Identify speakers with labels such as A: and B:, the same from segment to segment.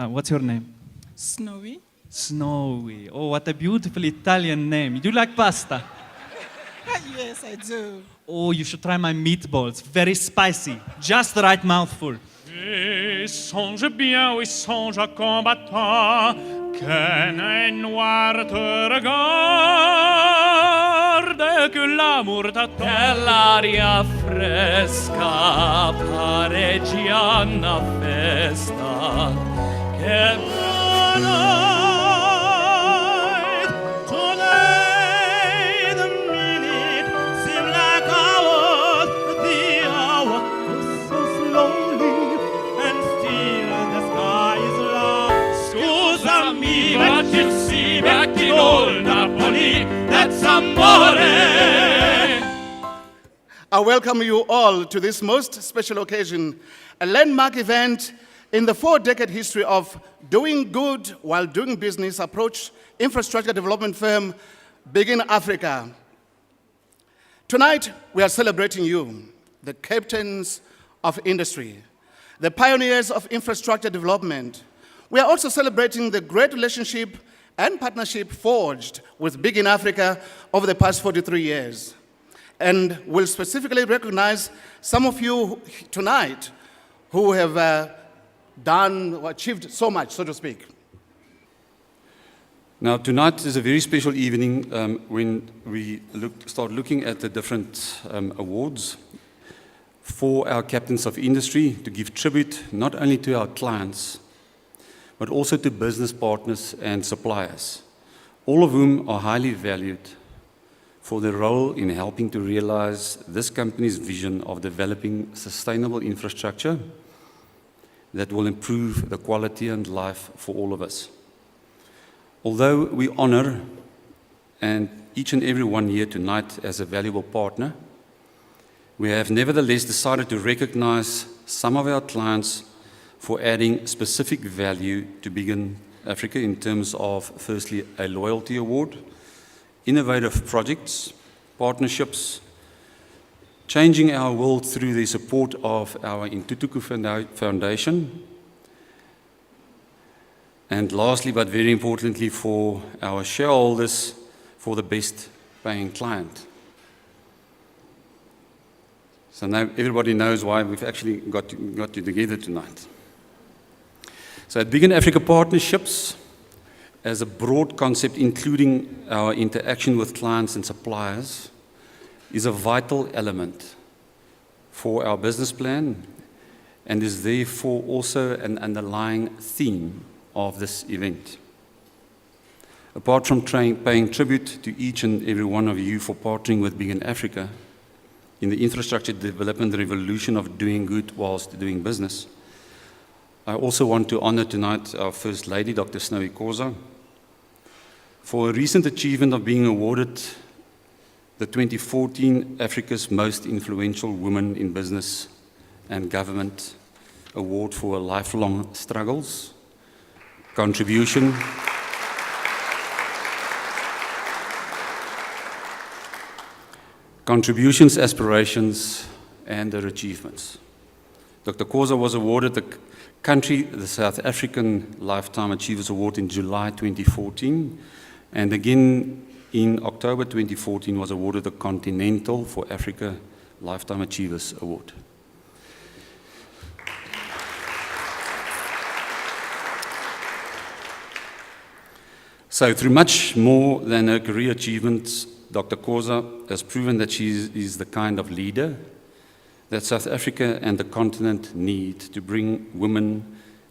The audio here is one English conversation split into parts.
A: What's your name?
B: Snowy.
A: Snowy. Oh, what a beautiful Italian name. Do you like pasta?
B: Yes, I do.
A: Oh, you should try my meatballs. Very spicy. Just the right mouthful.
C: Et songe bien, oui, songe combattant, qu'un œil noir te regarde, que l'amour t'attend.
D: E l'aria fresca pareggia una festa, che
C: Tonight, today, the minute seem like hours, the hour goes so slowly, and still the sky is lost. Scusami, but you see back in old Napoli, that's amore.
E: I welcome you all to this most special occasion, a landmark event in the 4-decade history of doing good while doing business approach infrastructure development firm Bigen Africa. Tonight, we are celebrating you, the captains of industry, the pioneers of infrastructure development. We are also celebrating the great relationship and partnership forged with Bigen Africa over the past 43 years. And we'll specifically recognize some of you tonight who have done or achieved so much, so to speak.
F: Now, tonight is a very special evening when we start looking at the different awards for our captains of industry to give tribute not only to our clients, but also to business partners and suppliers, all of whom are highly valued for their role in helping to realize this company's vision of developing sustainable infrastructure that will improve the quality and life for all of us. Although we honor each and every one here tonight as a valuable partner, we have nevertheless decided to recognize some of our clients for adding specific value to Bigen Africa in terms of, firstly, a loyalty award, innovative projects, partnerships, changing our world through the support of our Intutuku Foundation, and lastly, but very importantly, for our shareholders, for the best paying client. So now everybody knows why we've actually got you together tonight. So at Bigen Africa Partnerships, as a broad concept, including our interaction with clients and suppliers, is a vital element for our business plan and is therefore also an underlying theme of this event. Apart from paying tribute to each and every one of you for partnering with Bigen Africa in the infrastructure development revolution of doing good whilst doing business, I also want to honor tonight our First Lady, Dr. Snowy Khoza, for a recent achievement of being awarded the 2014 Africa's Most Influential Women in Business and Government Award for lifelong struggles, contributions, aspirations, and their achievements. Dr. Khoza was awarded the South African Lifetime Achievers Award in July 2014, and again in October 2014 was awarded the Continental for Africa Lifetime Achievers Award. So through much more than her career achievements, Dr. Khoza has proven that she is the kind of leader that South Africa and the continent need to bring women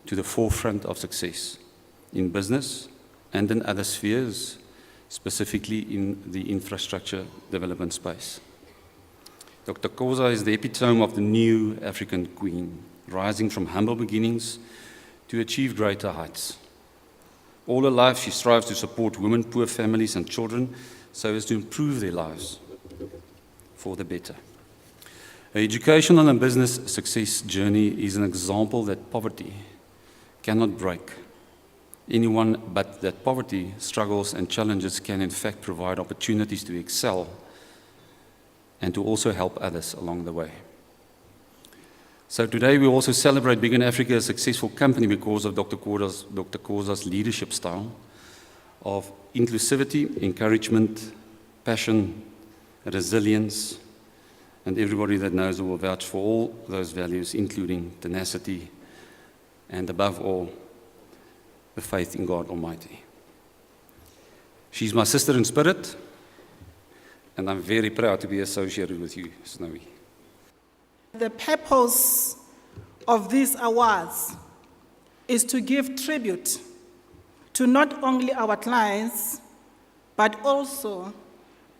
F: to the forefront of success in business and in other spheres, specifically in the infrastructure development space. Dr. Khoza is the epitome of the new African queen, rising from humble beginnings to achieve greater heights. All her life, she strives to support women, poor families, and children so as to improve their lives for the better. Her educational and business success journey is an example that poverty cannot break anyone, but that poverty, struggles, and challenges can in fact provide opportunities to excel and to also help others along the way. So today we also celebrate Bigen Africa, a successful company, because of Dr. Khoza's leadership style of inclusivity, encouragement, passion, resilience, and everybody that knows her will vouch for all those values, including tenacity and, above all, the faith in God Almighty. She's my sister in spirit, and I'm very proud to be associated with you, Snowy.
B: The purpose of these awards is to give tribute to not only our clients, but also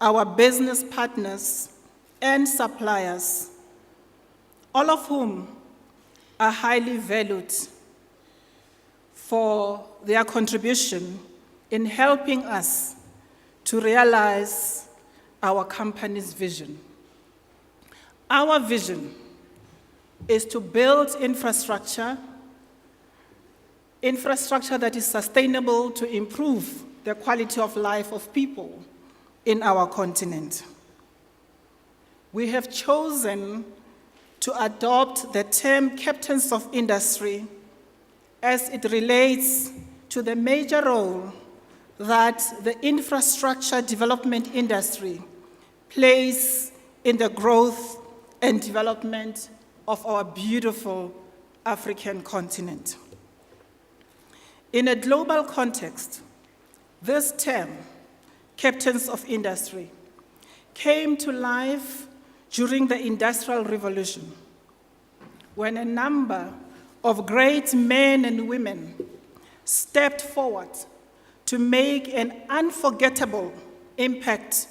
B: our business partners and suppliers, all of whom are highly valued for their contribution in helping us to realize our company's vision. Our vision is to build infrastructure that is sustainable to improve the quality of life of people in our continent. We have chosen to adopt the term captains of industry as it relates to the major role that the infrastructure development industry plays in the growth and development of our beautiful African continent. In a global context, this term, captains of industry, came to life during the Industrial Revolution, when a number of great men and women stepped forward to make an unforgettable impact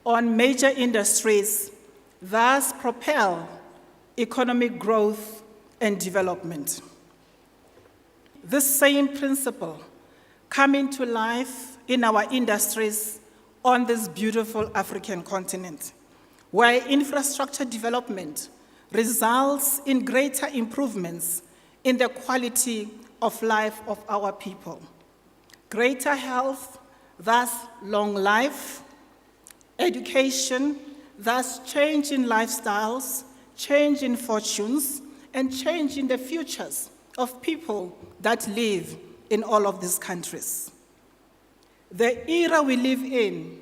B: on major industries, thus propel economic growth and development. This same principle coming to life in our industries on this beautiful African continent, where infrastructure development results in greater improvements in the quality of life of our people. Greater health, thus long life, education, thus change in lifestyles, change in fortunes, and change in the futures of people that live in all of these countries. The era we live in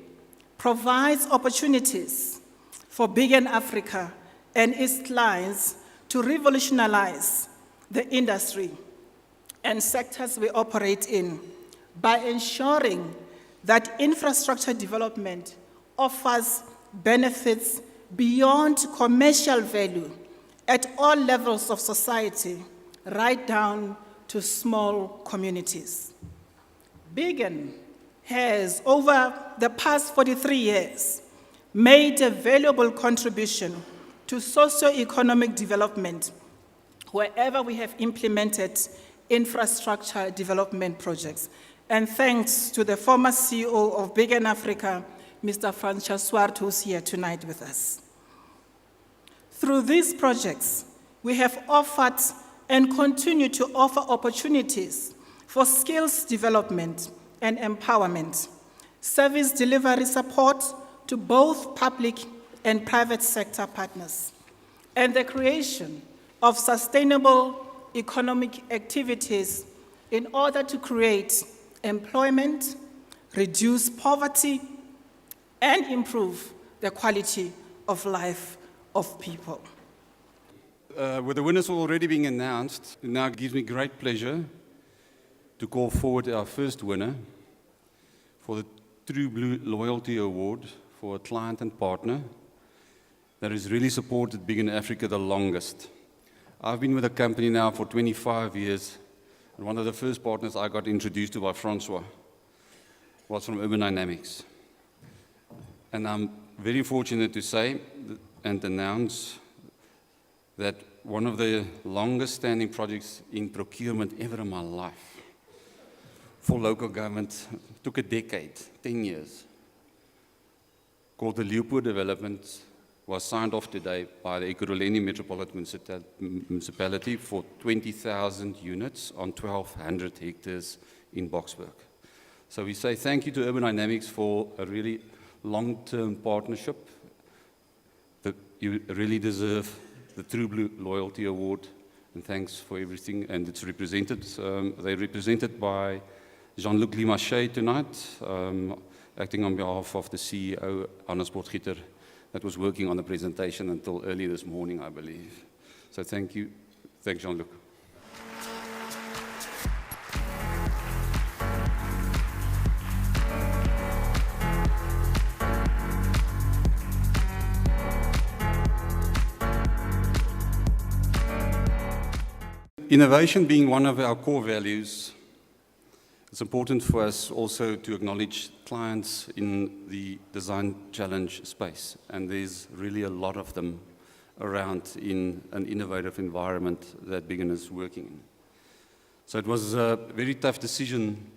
B: provides opportunities for Bigen Africa and its clients to revolutionize the industry and sectors we operate in by ensuring that infrastructure development offers benefits beyond commercial value at all levels of society, right down to small communities. Bigen has, over the past 43 years, made a valuable contribution to socio-economic development wherever we have implemented infrastructure development projects. And thanks to the former CEO of Bigen Africa, Mr. Francois Swart, who's here tonight with us. Through these projects, we have offered and continue to offer opportunities for skills development and empowerment, service delivery support to both public and private sector partners, and the creation of sustainable economic activities in order to create employment, reduce poverty, and improve the quality of life of people.
F: With the winners already being announced, it now gives me great pleasure to call forward our first winner for the True Blue Loyalty Award for a client and partner that has really supported Bigen Africa the longest. I've been with the company now for 25 years, and one of the first partners I got introduced to by Francois was from Urban Dynamics. And I'm very fortunate to say and announce that one of the longest standing projects in procurement ever in my life for local government took a decade, 10 years, called the Leopold Development, was signed off today by the Ekurhuleni Metropolitan Municipality for 20,000 units on 1,200 hectares in Boksburg. So we say thank you to Urban Dynamics for a really long-term partnership. You really deserve the True Blue Loyalty Award, and thanks for everything. And it's represented, they're represented by Jean-Luc Limachet tonight, acting on behalf of the CEO, Hannes Potgieter, that was working on the presentation until early this morning, I believe. So thank you. Thanks, Jean-Luc. Innovation being one of our core values, it's important for us also to acknowledge clients in the design challenge space. And there's really a lot of them around in an innovative environment that Bigen is working in. So it was a very tough decision,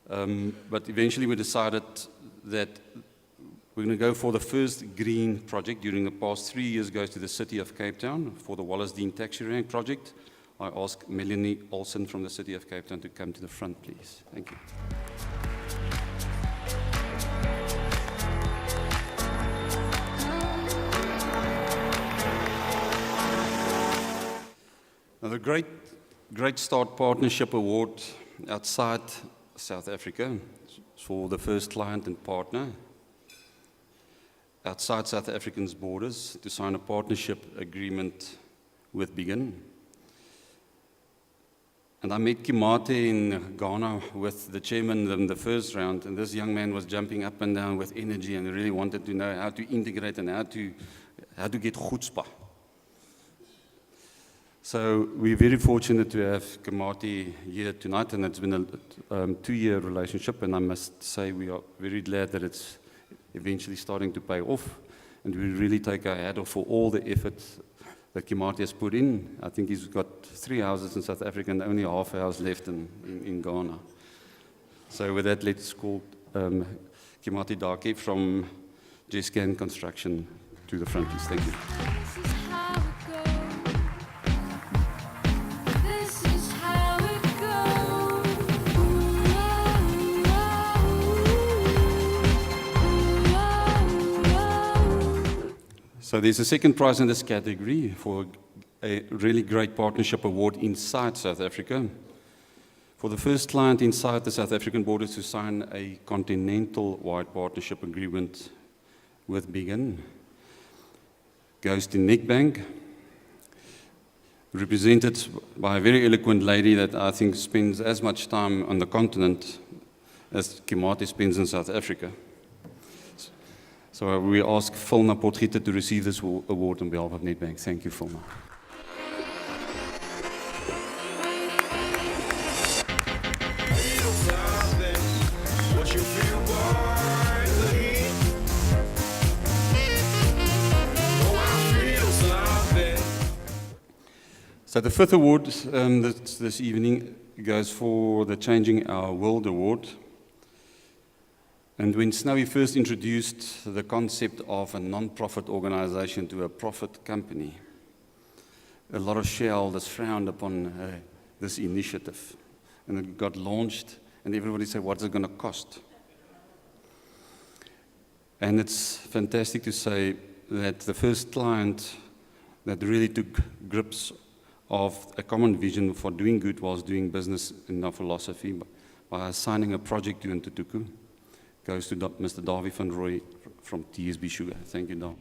F: but eventually we decided that we're going to go for the first green project during the past 3 years, goes to the city of Cape Town for the Wallace Dean Taxi Rank project. I ask Melanie Olsen from the City of Cape Town to come to the front, please. Thank you. Now, the Great Start Partnership Award outside South Africa for the first client and partner outside South Africa's borders to sign a partnership agreement with Bigen. And I met Kimate in Ghana with the chairman in the first round, and this young man was jumping up and down with energy and really wanted to know how to integrate and how to get chutzpah. So we're very fortunate to have Kimate here tonight, and it's been a 2-year relationship, and I must say we are very glad that it's eventually starting to pay off, and we really take our hat off for all the effort that Kimate has put in. I think he's got 3 houses in South Africa and only half a house left in Ghana. So with that, let's call Kimate Dake from Jescan Construction to the front, please. Thank you. So there's a second prize in this category for a really great partnership award inside South Africa. For the first client inside the South African borders to sign a continental-wide partnership agreement with Bigen goes to Nedbank, represented by a very eloquent lady that I think spends as much time on the continent as Kimate spends in South Africa. So we ask Philna Potgieter to receive this award on behalf of Nedbank. Thank you, Philna. So the fifth award this evening goes for the Changing Our World Award. And when Snowy first introduced the concept of a non-profit organization to a profit company, a lot of shareholders frowned upon this initiative. And it got launched, and everybody said, what's it going to cost? And it's fantastic to say that the first client that really took grips of a common vision for doing good whilst doing business in our philosophy by assigning a project to Ntutuku goes to Mr. Davie van Roy from TSB Sugar. Thank you, Dav.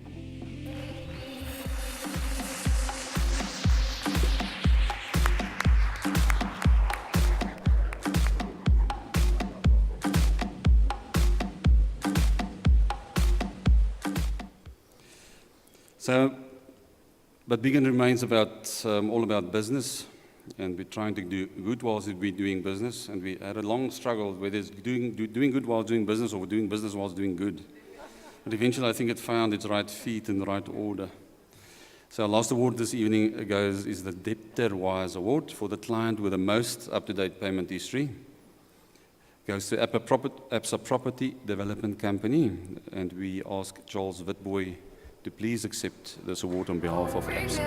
F: But Bigen remains all about business, and we're trying to do good whilst we're doing business, and we had a long struggle whether it's doing good while doing business or doing business whilst doing good. But eventually I think it found its right feet in the right order. So our last award this evening is the Debtor-Wise Award for the client with the most up-to-date payment history. Goes to Absa Property Development Company, and we ask Charles Witboy to please accept this award on behalf of Absa.